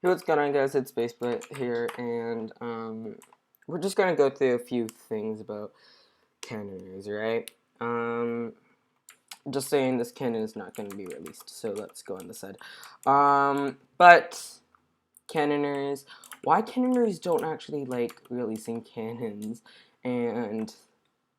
Hey, what's going on, guys? It's SpaceBlit here, and we're just gonna go through a few things about canoners, right? Just saying this canon is not going to be released, so let's go on this side. But canoners, why canoners don't actually like releasing canons, and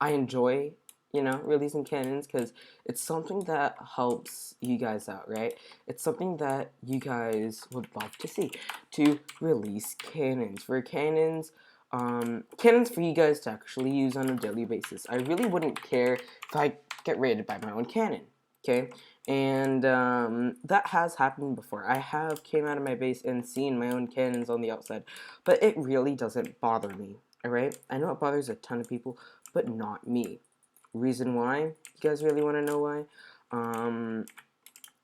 I enjoy, releasing canons because it's something that helps you guys out, right? It's something that you guys would love to see, to release canons. Cannons for you guys to actually use on a daily basis. I really wouldn't care if I get raided by my own cannon, okay? And that has happened before. I have came out of my base and seen my own cannons on the outside, but it really doesn't bother me, alright? I know it bothers a ton of people, but not me. Reason why? You guys really want to know why?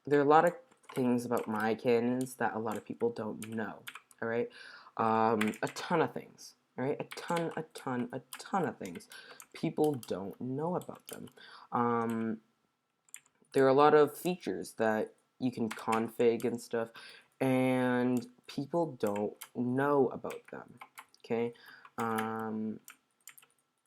There are a lot of things about my cannons that a lot of people don't know, alright? A ton of things, alright? A ton of things. People don't know about them. There are a lot of features that you can config and stuff, and people don't know about them, okay?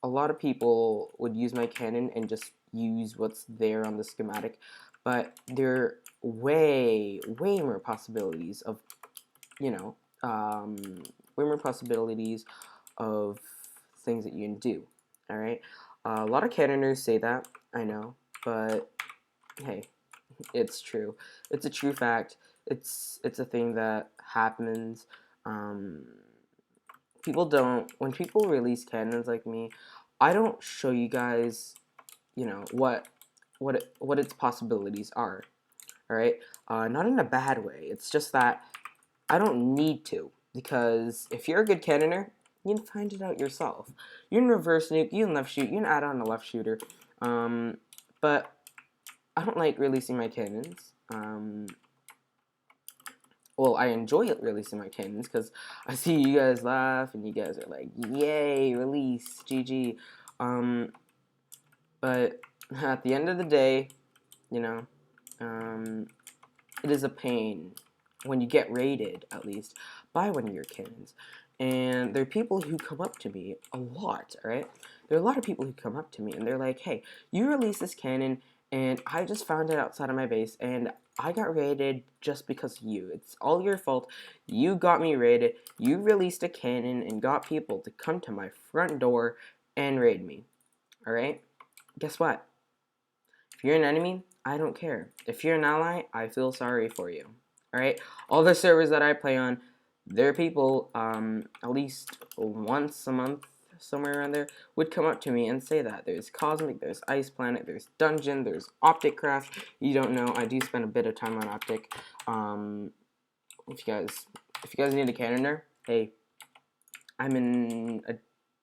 A lot of people would use my cannon and just use what's there on the schematic, but there are way more possibilities of, you know, way more possibilities of things that you can do, alright? A lot of cannoners say that, I know, but hey, it's true. It's a true fact. It's a thing that happens. Um, when people release cannons like me, I don't show you guys, what its possibilities are. All right, not in a bad way. It's just that I don't need to, because if you're a good cannoner, you can find it out yourself. You can reverse nuke, you can left shoot, you can add on a left shooter. But I don't like releasing my cannons. Well, I enjoy releasing my cannons because I see you guys laugh and you guys are like, "Yay, release, GG." But at the end of the day, you know, um, it is a pain when you get raided, at least, by one of your cannons. And there are people who come up to me a lot, alright? There are a lot of people who come up to me and they're like, "Hey, you released this cannon and I just found it outside of my base and I got raided just because of you. It's all your fault. You got me raided. You released a cannon and got people to come to my front door and raid me." Alright? Guess what? If you're an enemy, I don't care. If you're an ally, I feel sorry for you. Alright? All the servers that I play on, there are people, at least once a month, somewhere around there, would come up to me and say that. There's Cosmic, there's Ice Planet, there's Dungeon, there's Optic Craft. You don't know, I do spend a bit of time on Optic. If you guys need a cannoner, hey, I'm in a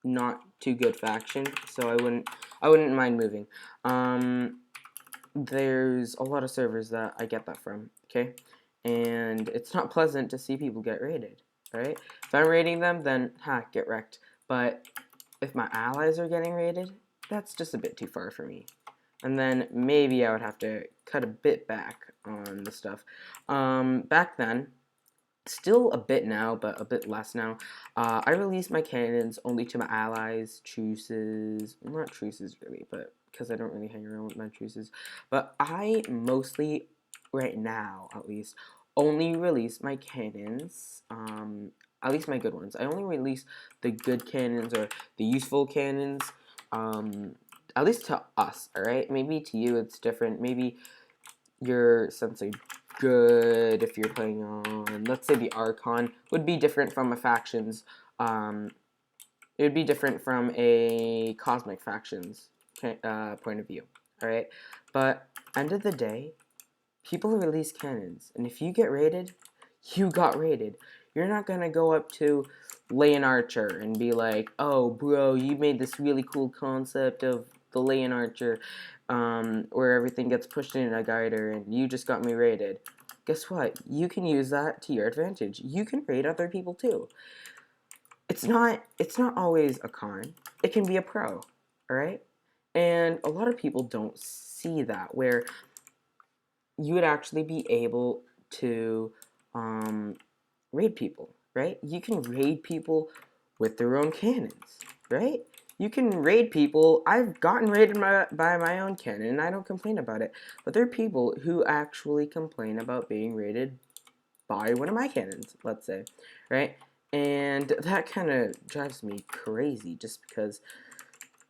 not too good faction, so I wouldn't mind moving. There's a lot of servers that I get that from, okay? And it's not pleasant to see people get raided, right? If I'm raiding them, then, get wrecked. But if my allies are getting raided, that's just a bit too far for me. And then maybe I would have to cut a bit back on the stuff. Back then, still a bit now, but a bit less now, I release my cannons only to my allies, truces, not truces really, but because I don't really hang around with my truces, but I mostly, right now at least, only release my cannons, at least my good ones. I only release the good cannons or the useful cannons, at least to us, alright? Maybe to you it's different, maybe your sense of good if you're playing on, let's say, the Archon, would be different from a faction's, it would be different from a Cosmic faction's point of view, alright? But, end of the day, people release cannons, and if you get raided, you got raided. You're not gonna go up to Leon Archer and be like, "Oh, bro, you made this really cool concept of the Leon Archer, where everything gets pushed in a guider, and you just got me raided." Guess what? You can use that to your advantage. You can raid other people too. It's not always a con. It can be a pro, alright? And a lot of people don't see that, where you would actually be able to raid people, right? You can raid people with their own cannons, right? You can raid people. I've gotten raided by my own cannon, and I don't complain about it. But there are people who actually complain about being raided by one of my cannons, let's say, right? And that kind of drives me crazy, just because,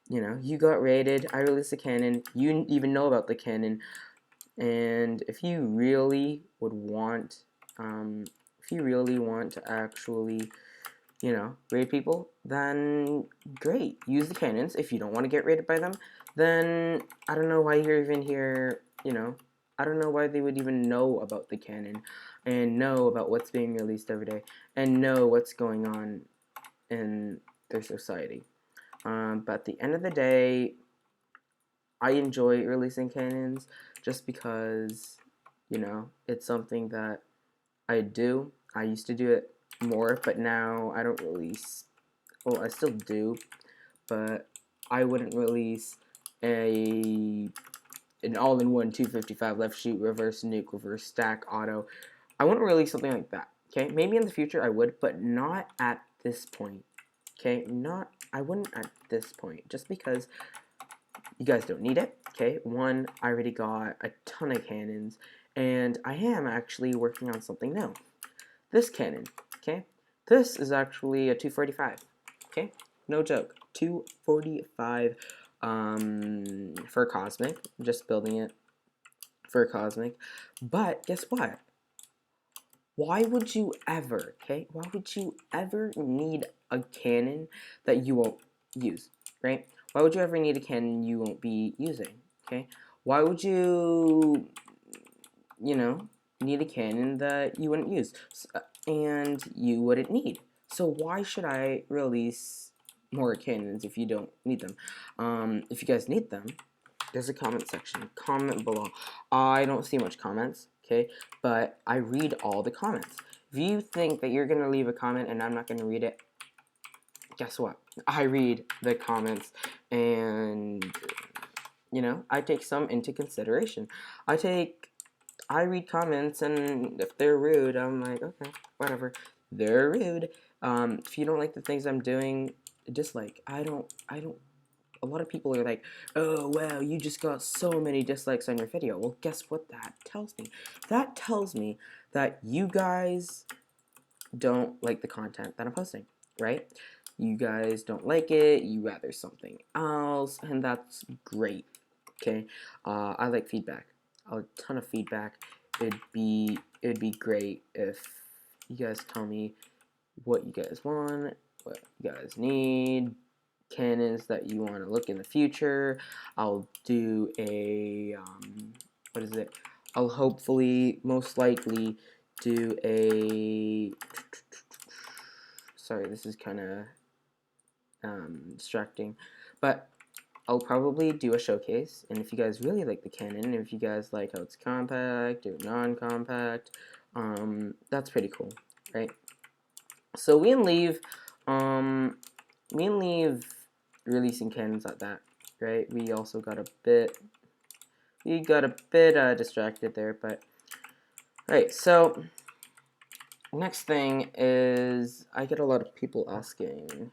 you know, you got raided, I released a cannon, you even know about the cannon, and if you really would want, to actually, you know, raid people, then great, use the cannons. If you don't want to get raided by them, then I don't know why you're even here, you know, I don't know why they would even know about the cannon, and know about what's being released every day, and know what's going on in their society. But at the end of the day, I enjoy releasing cannons just because, you know, it's something that I do. I used to do it more, but now I don't release. Well, I still do, but I wouldn't release an all-in-one 255 left shoot, reverse nuke, reverse stack, auto. I wouldn't release something like that. Okay, maybe in the future I would, but not at this point. Okay, I wouldn't at this point, just because you guys don't need it. Okay, one, I already got a ton of cannons, and I am actually working on something new. This cannon, okay, this is actually a 245. Okay, no joke, 245 for Cosmic. I'm just building it for Cosmic. But guess what? Why would you ever, okay? Why would you ever need a cannon that you won't use, right? Why would you ever need a cannon you won't be using, okay? Why would you, you know, need a cannon that you wouldn't use and you wouldn't need? So why should I release more cannons if you don't need them? If you guys need them, there's a comment section. Comment below. I don't see much comments, okay? But I read all the comments. If you think that you're going to leave a comment and I'm not going to read it, guess what? I read the comments, and, you know, I take some into consideration. I read comments, and if they're rude, I'm like, okay, whatever. They're rude. If you don't like the things I'm doing, dislike. I don't a lot of people are like, oh, wow, you just got so many dislikes on your video. Well, guess what that tells me? That tells me that you guys don't like the content that I'm posting, right? You guys don't like it, you rather something else, and that's great, okay? I like feedback, a ton of feedback. It'd be great if you guys tell me what you guys want, what you guys need, cannons that you want to look in the future. I'll do a, what is it? I'll hopefully, most likely, do a, sorry, this is kind of distracting, but I'll probably do a showcase, and if you guys really like the cannon, if you guys like how it's compact or non-compact, that's pretty cool, right? So we can leave releasing cannons at that, right? We also got a bit distracted there, but right. So next thing is I get a lot of people asking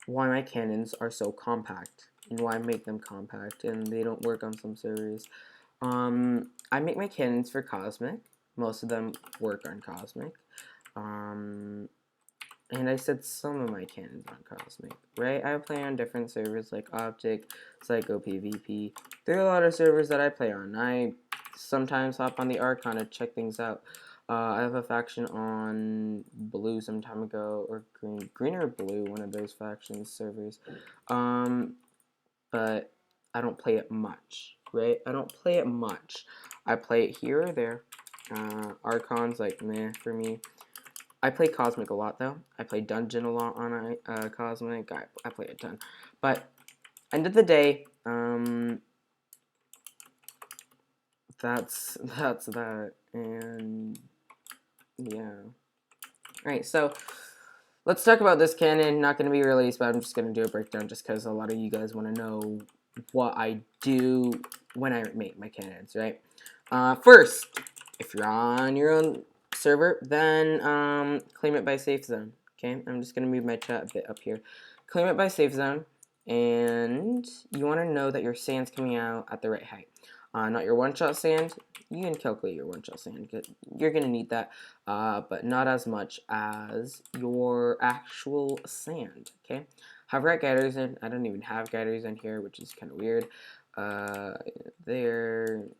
why my cannons are so compact and why I make them compact and they don't work on some servers. I make my cannons for Cosmic. Most of them work on Cosmic. And I said some of my cannons on Cosmic, right? I play on different servers like Optic, Psycho PvP. There are a lot of servers that I play on. I sometimes hop on the Archon to check things out. I have a faction on Blue some time ago, or Green or Blue, one of those factions servers. But I don't play it much, right? I don't play it much. I play it here or there. Archon's like meh for me. I play Cosmic a lot though. I play Dungeon a lot on Cosmic. I play a ton. But end of the day, that's that. And yeah. Alright, so let's talk about this cannon. Not going to be released, but I'm just going to do a breakdown just because a lot of you guys want to know what I do when I make my cannons, right? First, if you're on your own server, then claim it by safe zone. Okay, I'm just gonna move my chat a bit up here. Claim it by safe zone, and you want to know that your sand's coming out at the right height. Not your one-shot sand. You can calculate your one-shot sand. You're gonna need that, but not as much as your actual sand. Okay. Have rat guiders in. I don't even have guiders in here, which is kind of weird. They're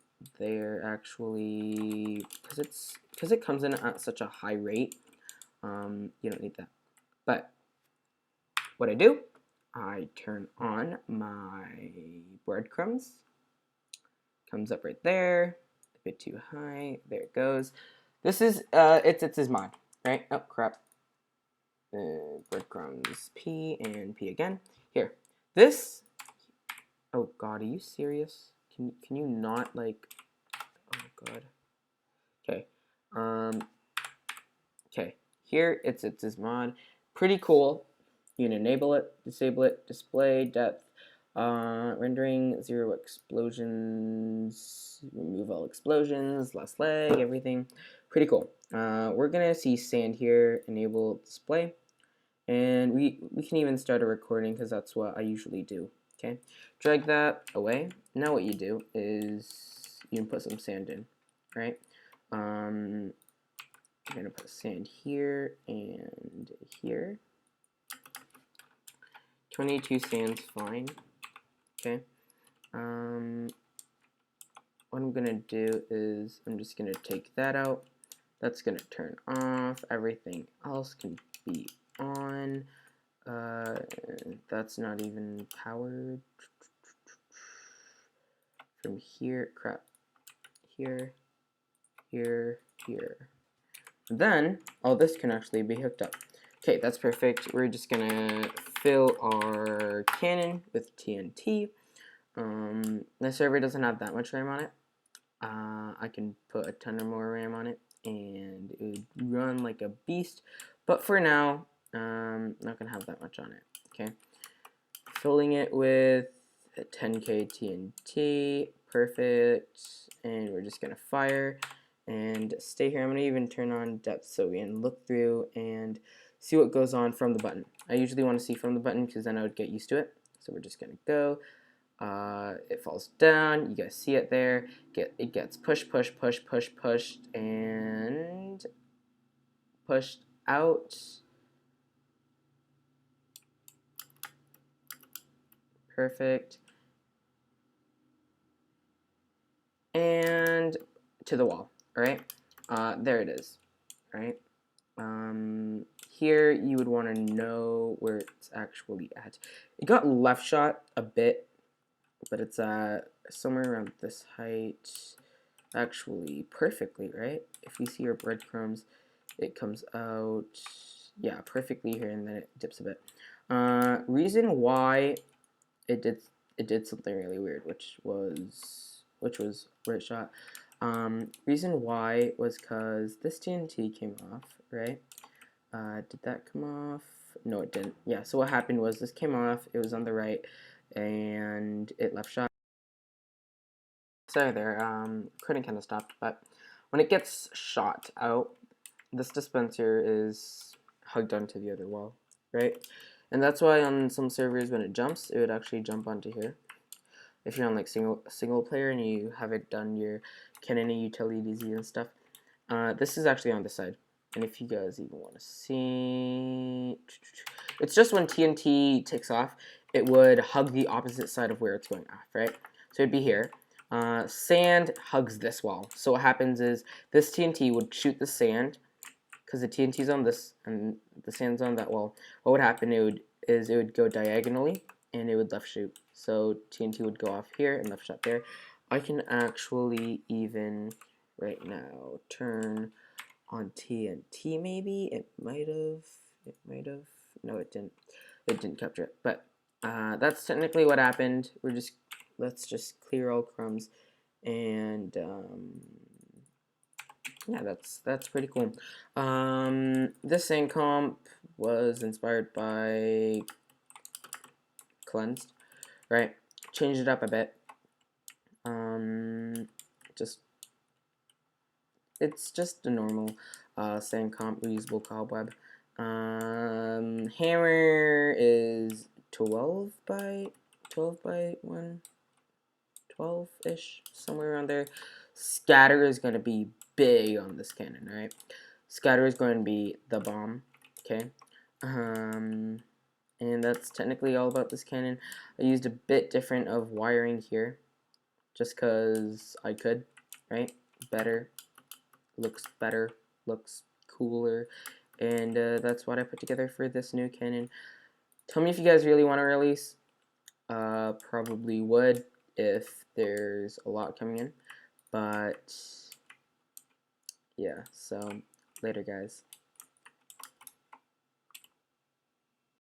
actually, because it comes in at such a high rate, you don't need that. But what I do, I turn on my breadcrumbs. Comes up right there, a bit too high. There it goes. This is it's his mod, right? Oh crap. Breadcrumbs P and P again. Here, this. Oh God, are you serious? Can you not like? Oh God. Okay. Okay. Here it's his mod. Pretty cool. You can enable it, disable it, display depth, rendering 0 explosions, remove all explosions, less lag, everything. Pretty cool. We're gonna see sand here. Enable display. And we can even start a recording because that's what I usually do. Okay, drag that away. Now what you do is you can put some sand in, right? I'm gonna put sand here and here. 22 sand's fine. Okay. What I'm gonna do is I'm just gonna take that out. That's gonna turn off. Everything else can be on. That's not even powered. From here, crap. Here, here, here. Then, all this can actually be hooked up. Okay, that's perfect. We're just gonna fill our cannon with TNT. The server doesn't have that much RAM on it. I can put a ton of more RAM on it, and it would run like a beast. But for now, not gonna have that much on it. Okay, filling it with 10k TNT, perfect. And we're just gonna fire and stay here. I'm gonna even turn on depth so we can look through and see what goes on from the button. I usually want to see from the button because then I would get used to it. So we're just gonna go. It falls down. You guys see it there. It gets pushed, and pushed out. Perfect. And to the wall. All right. There it is. All right. Here you would want to know where it's actually at. It got left shot a bit, but it's somewhere around this height, actually perfectly, right? If we see your breadcrumbs, it comes out, yeah, perfectly here, and then it dips a bit. Reason why it did something really weird, which was right shot. Reason why was because this TNT came off, right? Did that come off? No, it didn't. Yeah, so what happened was this came off, it was on the right, and it left shot. Sorry there, recording kind of stopped, but when it gets shot out, this dispenser is hugged onto the other wall, right? And that's why on some servers when it jumps, it would actually jump onto here. If you're on like single player and you haven't done your cannon and utilities and stuff, this is actually on the side. And if you guys even want to see, it's just when TNT takes off, it would hug the opposite side of where it's going off, right? So it'd be here. Sand hugs this wall. So what happens is this TNT would shoot the sand because the TNT's on this and the sand's on that wall. What would happen it would go diagonally and it would left shoot. So TNT would go off here and left shot there. I can actually even right now turn on TNT maybe. It might have. No, it didn't. It didn't capture it. But that's technically what happened. Let's just clear all crumbs and yeah, that's pretty cool. This sand comp was inspired by Cleansed, right? Changed it up a bit. Just it's just a normal same comp reusable cobweb. Hammer is 12 by 1, 12-ish, somewhere around there. Scatter is going to be big on this cannon, right? Scatter is going to be the bomb, okay? And that's technically all about this cannon. I used a bit different of wiring here, just because I could, right? Better, looks cooler, and that's what I put together for this new cannon. Tell me if you guys really want to release. Probably would if there's a lot coming in, but yeah, so later guys.